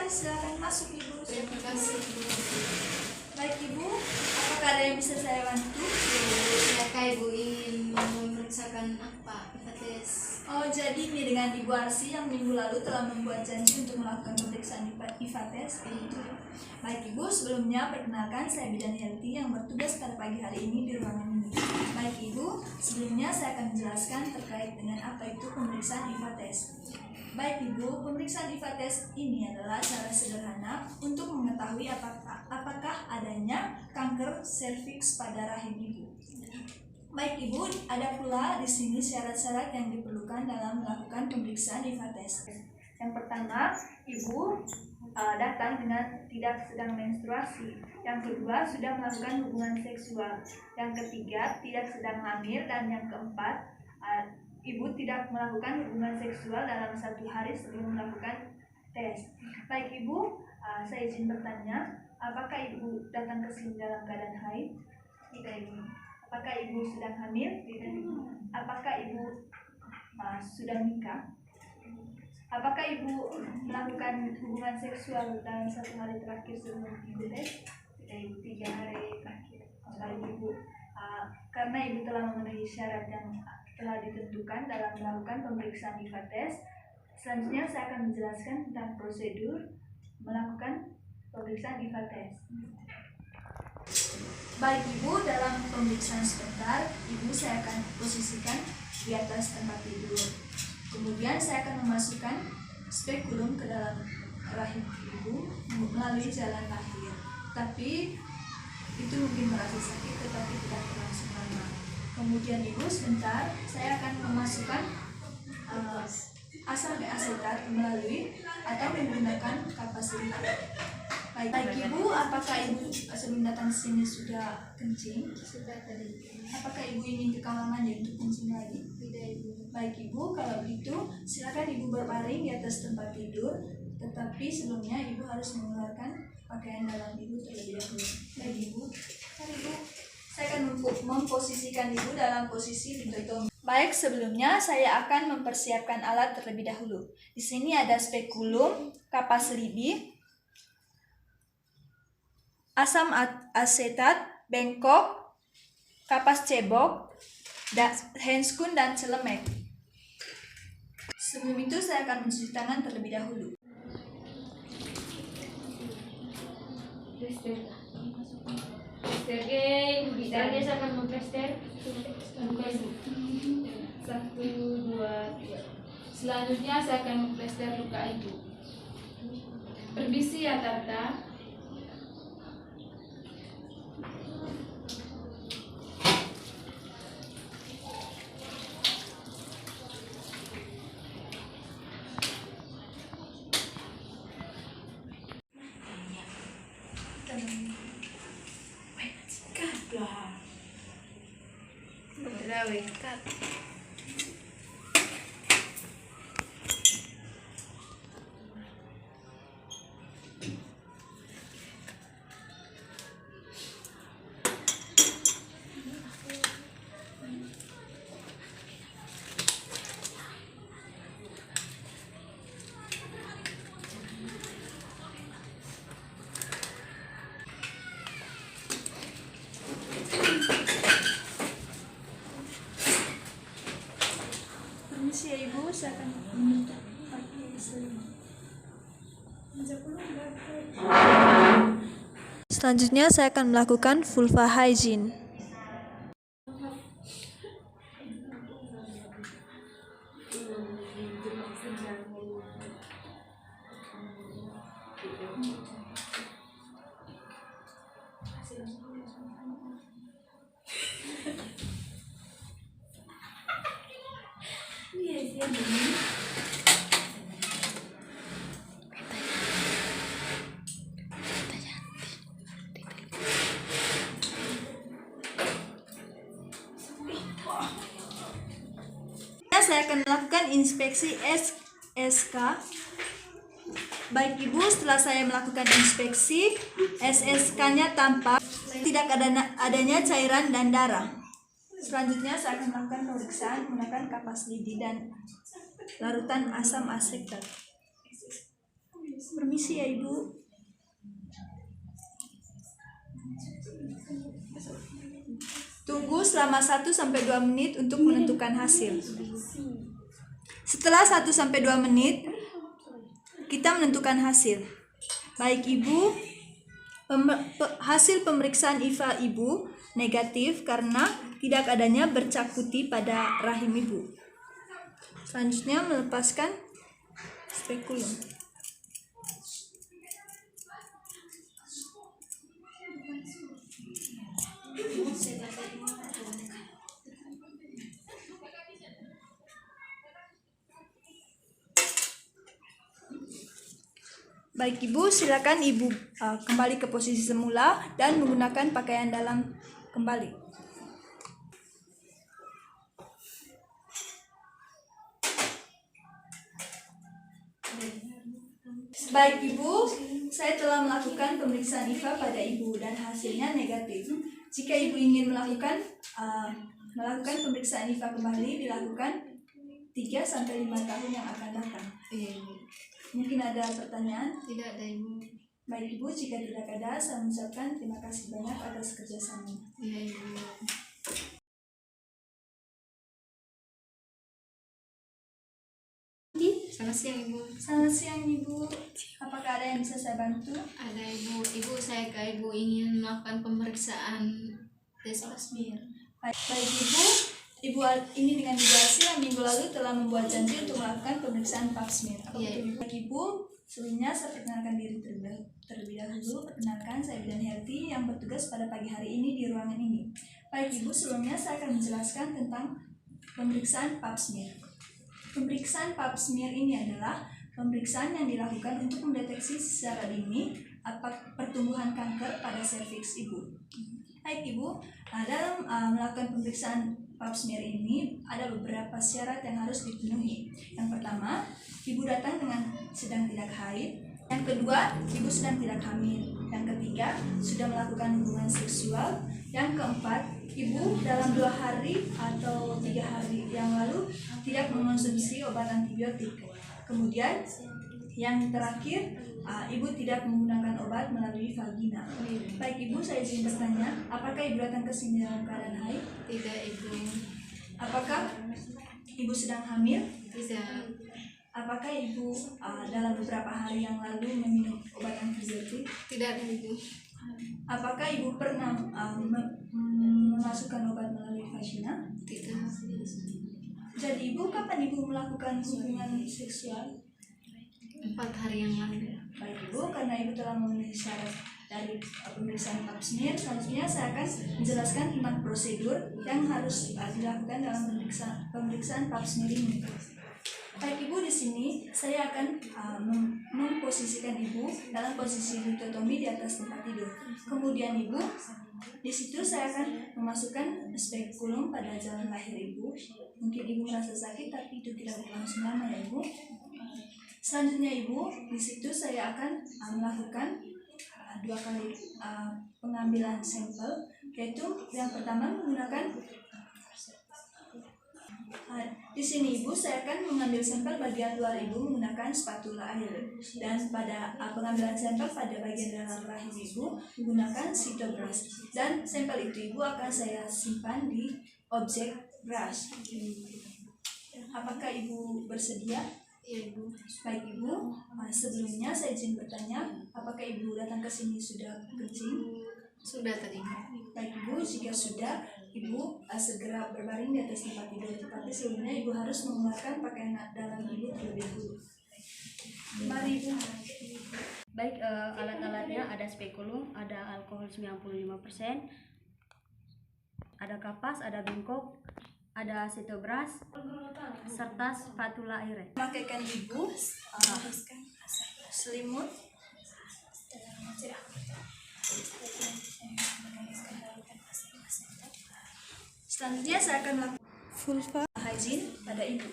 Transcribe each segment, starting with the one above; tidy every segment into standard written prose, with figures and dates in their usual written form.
Mari silakan masuk Ibu. Terima kasih, Bu. Baik Ibu, apakah ada yang bisa saya bantu? Silakan Ibu ingin memeriksakan apa? Tes. Oh, jadi ini dengan Ibu Arsi yang minggu lalu telah membuat janji untuk melakukan pemeriksaan IVA test. Baik Ibu, sebelumnya perkenalkan saya Bidan Helti yang bertugas pada pagi hari ini di ruangan ini. Baik Ibu, sebelumnya saya akan menjelaskan terkait dengan apa itu pemeriksaan IVA test. Baik Ibu, pemeriksaan IVA test ini adalah cara sederhana untuk mengetahui apakah adanya kanker serviks pada rahim Ibu. Baik Ibu, ada pula di sini syarat-syarat yang diperlukan dalam melakukan pemeriksaan IVA test. Yang pertama, Ibu datang dengan tidak sedang menstruasi. Yang kedua, sudah melakukan hubungan seksual. Yang ketiga, tidak sedang hamil. Dan yang keempat, Ibu tidak melakukan hubungan seksual dalam 1 hari sebelum melakukan tes. Baik Ibu, saya izin bertanya, apakah Ibu datang ke sini dalam keadaan haid? Tidak Ibu. Apakah Ibu sedang hamil? Tidak Ibu. Apakah Ibu sudah nikah? Apakah Ibu melakukan hubungan seksual dalam 1 hari terakhir sebelum Ibu tes? Tidak Ibu. 3 hari terakhir. Baik Ibu, karena Ibu telah memenuhi syarat yang telah ditentukan dalam melakukan pemeriksaan IVA test, selanjutnya saya akan menjelaskan tentang prosedur melakukan pemeriksaan IVA test. Baik Ibu, dalam pemeriksaan sebentar, saya akan posisikan di atas tempat tidur. Kemudian saya akan memasukkan spekulum ke dalam rahim Ibu melalui jalan lahir. Tapi itu mungkin merasa sakit, tetapi tidak berlangsung lama. Kemudian Ibu, sebentar saya akan memasukkan asam asetat melalui atau menggunakan kapas lidi. Baik Ibu, apakah Ibu sebelum datang ke sini sudah kencing? Sudah tadi. Apakah Ibu ingin ke kamar mandi untuk kencing lagi? Tidak Ibu. Baik Ibu, kalau begitu silakan Ibu berbaring di atas tempat tidur. Tetapi sebelumnya Ibu harus mengeluarkan pakaian dalam Ibu terlebih dahulu. Baik Ibu, mari Ibu. Saya akan memposisikan Ibu dalam posisi ditutup. Baik, sebelumnya saya akan mempersiapkan alat terlebih dahulu. Di sini ada spekulum, kapas lidi, asam asetat, bengkok, kapas cebok, handscoon, dan celemek. Sebelum itu saya akan mencuci tangan terlebih dahulu. Plester gay, saya akan memplester. 1, 2, 3. Selanjutnya saya akan memplester luka Ibu. Permisi ya Tata. Permisi ya Ibu, saya akan meminta pakai selimut. Selanjutnya saya akan melakukan vulva hygiene. Saya akan melakukan inspeksi SSK. Baik Ibu, setelah saya melakukan inspeksi, SSK-nya tampak tidak adanya cairan dan darah. Selanjutnya saya akan melakukan pemeriksaan menggunakan kapas lidi dan larutan asam asetat. Permisi ya Ibu. Tunggu selama 1-2 menit untuk menentukan hasil. Setelah 1-2 menit, kita menentukan hasil. Baik Ibu, hasil pemeriksaan IVA Ibu negatif karena tidak adanya bercak putih pada rahim Ibu. Selanjutnya melepaskan spekulum. Baik Ibu, silakan Ibu kembali ke posisi semula dan menggunakan pakaian dalam kembali. Baik Ibu, saya telah melakukan pemeriksaan IVA pada Ibu dan hasilnya negatif. Jika Ibu ingin melakukan pemeriksaan IVA kembali, dilakukan 3-5 tahun yang akan datang. Iya Ibu. Mungkin ada pertanyaan? Tidak ada Ibu. Baik Ibu, jika tidak ada, saya mengucapkan terima kasih banyak atas kerjasamanya. Iya Ibu. Selamat siang Ibu. Selamat siang Ibu. Apakah ada yang bisa saya bantu? Ada Ibu. Ibu, saya ke Ibu ingin melakukan pemeriksaan tes Pap smear. Baik Ibu, Ibu ini dengan Ibu Asih yang minggu lalu telah membuat janji untuk melakukan pemeriksaan pap smear. Iya. Baik Ibu, sebelumnya saya perkenalkan diri terlebih dahulu. Perkenalkan, saya Bidan Helty yang bertugas pada pagi hari ini di ruangan ini. Baik Ibu, sebelumnya saya akan menjelaskan tentang pemeriksaan pap smear. Pemeriksaan pap smear ini adalah pemeriksaan yang dilakukan untuk mendeteksi secara dini pertumbuhan kanker pada serviks Ibu. Baik Ibu, dalam melakukan pemeriksaan pap smear ini ada beberapa syarat yang harus dipenuhi. Yang pertama, Ibu datang dengan sedang tidak haid. Yang kedua, Ibu sedang tidak hamil. Yang ketiga, sudah melakukan hubungan seksual. Yang keempat, Ibu dalam 2 hari atau 3 hari yang lalu tidak mengonsumsi obat antibiotik. Kemudian yang terakhir, Ibu tidak menggunakan obat melalui vagina. Baik Ibu, saya izin bertanya, apakah Ibu datang ke sini dalam keadaan haid? Tidak Ibu. Apakah Ibu sedang hamil? Tidak. Apakah Ibu dalam beberapa hari yang lalu meminum obat antibiotik? Tidak Ibu. Apakah Ibu pernah memasukkan obat melalui vagina? Tidak. Jadi Ibu, kapan Ibu melakukan hubungan seksual? 4 hari yang lalu. Baik Ibu, karena Ibu telah memenuhi syarat dari pemeriksaan pap smear, selanjutnya saya akan menjelaskan tentang prosedur yang harus dilakukan dalam pemeriksaan pap smear ini. Baik Ibu, di sini saya akan memposisikan Ibu dalam posisi litotomi di atas tempat tidur. Kemudian Ibu, di situ saya akan memasukkan spekulum pada jalan lahir Ibu. Mungkin Ibu merasa sakit, tapi itu tidak berlangsung lama ya Ibu. Selanjutnya Ibu, di situ saya akan melakukan 2 kali pengambilan sampel, yaitu yang pertama menggunakan di sini Ibu, saya akan mengambil sampel bagian luar Ibu menggunakan spatula air, dan pada pengambilan sampel pada bagian dalam rahim Ibu menggunakan sitobrush, dan sampel itu Ibu akan saya simpan di objek brush. Apakah Ibu bersedia? Iya Ibu. Baik Ibu, sebelumnya saya izin bertanya, apakah Ibu datang ke sini sudah kencing? Sudah tadi. Baik Ibu, jika sudah, Ibu segera berbaring di atas tempat tidur. Tapi sebelumnya Ibu harus mengeluarkan pakaian dalam Ibu terlebih dahulu. Mari Ibu. Baik, alat-alatnya ada spekulum, ada alkohol 95%, ada kapas, ada bengkok, ada sitobrush, serta spatula air. Pakaikan Ibu selimut. Selanjutnya saya akan melakukan vulva hygiene pada Ibu.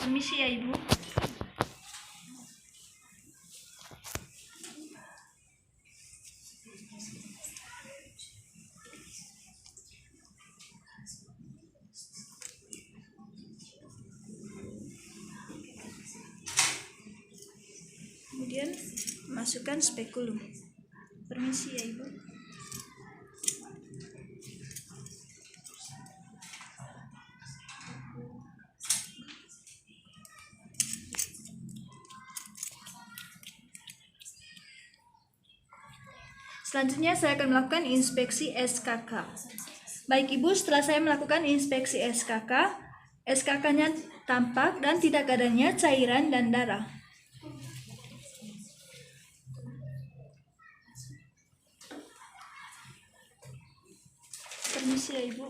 Permisi ya Ibu. Kemudian masukkan spekulum. Permisi ya Ibu. Selanjutnya saya akan melakukan inspeksi SKK. Baik Ibu, setelah saya melakukan inspeksi SKK, SKK-nya tampak dan tidak adanya cairan dan darah. Permisi ya Ibu.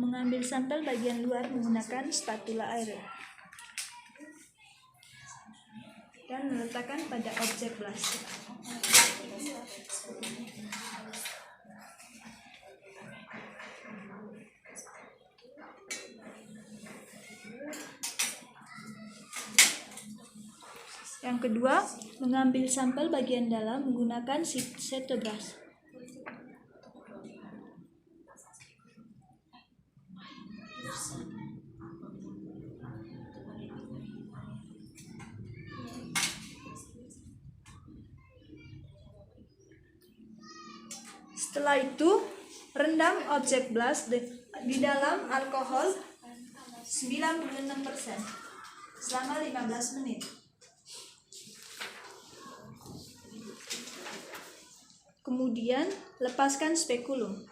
Mengambil sampel bagian luar menggunakan spatula air dan meletakkan pada objek plastik. Yang kedua, mengambil sampel bagian dalam menggunakan setobras. Setelah itu, rendam objek blast di dalam alkohol 96% selama 15 menit. Kemudian, lepaskan spekulum.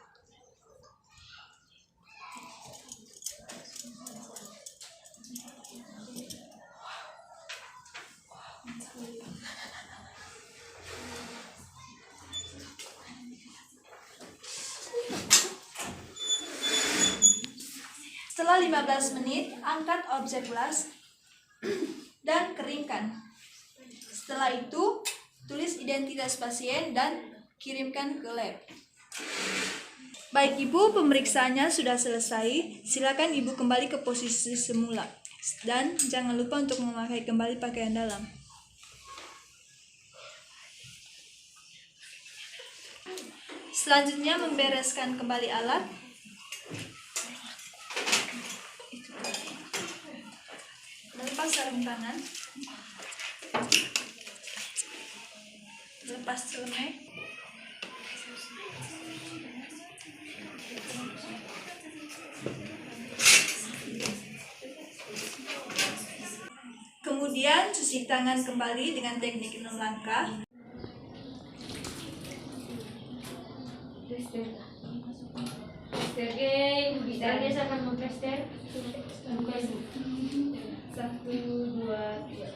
Setelah 15 menit, angkat objek blast dan keringkan. Setelah itu, tulis identitas pasien dan kirimkan ke lab. Baik Ibu, pemeriksaannya sudah selesai. Silakan Ibu kembali ke posisi semula. Dan jangan lupa untuk memakai kembali pakaian dalam. Selanjutnya membereskan kembali alat. Melepas sarung tangan. Lepas celemek. Kemudian cuci tangan kembali dengan teknik 6 langkah. Dan dia akan memplester luka ibu. 1, 2, 3.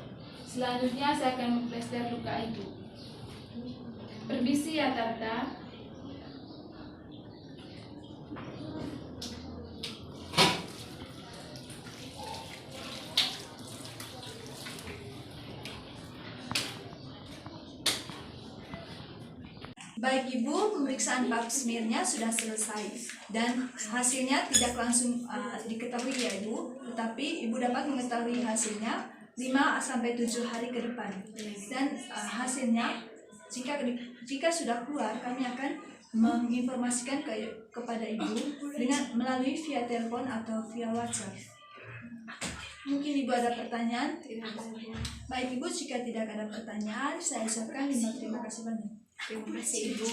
Selanjutnya saya akan memplester luka ibu. Permisi ya Tata. Baik Ibu, pemeriksaan pap smearnya sudah selesai dan hasilnya tidak langsung diketahui ya Ibu, tetapi Ibu dapat mengetahui hasilnya 5-7 hari ke depan. Dan hasilnya jika sudah keluar, kami akan menginformasikan kepada Ibu dengan melalui via telepon atau via WhatsApp. Mungkin Ibu ada pertanyaan? Baik Ibu, jika tidak ada pertanyaan, saya ucapkan terima kasih banyak. Terima kasih Ibu.